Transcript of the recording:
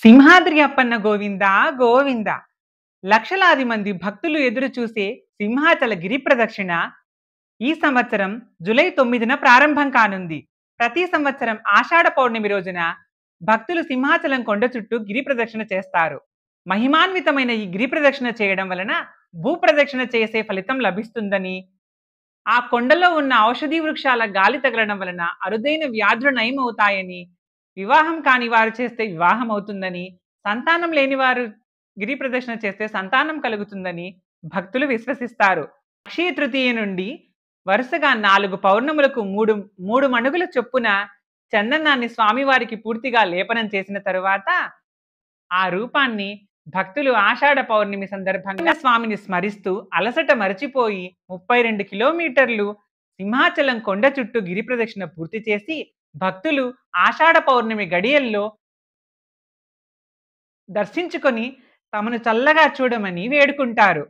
సింహాద్రి అప్పన్న గోవింద గోవింద. లక్షలాది మంది భక్తులు ఎదురు చూసే సింహాచల గిరి ప్రదక్షిణ ఈ సంవత్సరం జూలై 9న ప్రారంభం కానుంది. ప్రతి సంవత్సరం ఆషాఢ పౌర్ణమి రోజున భక్తులు సింహాచలం కొండ చుట్టూ గిరి ప్రదక్షిణ చేస్తారు. మహిమాన్వితమైన ఈ గిరి ప్రదక్షిణ చేయడం వలన భూ ప్రదక్షిణ చేసే ఫలితం లభిస్తుందని, ఆ కొండలో ఉన్న ఔషధీ వృక్షాల గాలి తగలడం వలన అరుదైన వ్యాధులు నయమవుతాయని, వివాహం కాని వారు చేస్తే వివాహం అవుతుందని, సంతానం లేని వారు గిరి ప్రదక్షిణ చేస్తే సంతానం కలుగుతుందని భక్తులు విశ్వసిస్తారు. అక్షయ తృతీయ నుండి వరుసగా 4 పౌర్ణములకు మూడు మణుగుల చొప్పున చందనాన్ని స్వామివారికి పూర్తిగా లేపనం చేసిన తరువాత ఆ రూపాన్ని భక్తులు ఆషాఢ పౌర్ణమి సందర్భంగా స్వామిని స్మరిస్తూ అలసట మరచిపోయి 32 కిలోమీటర్లు సింహాచలం కొండ చుట్టూ గిరి ప్రదక్షిణ పూర్తి చేసి భక్తులు ఆషాఢ పౌర్ణమి గడియల్లో దర్శించుకొని తమను చల్లగా చూడమని వేడుకుంటారు.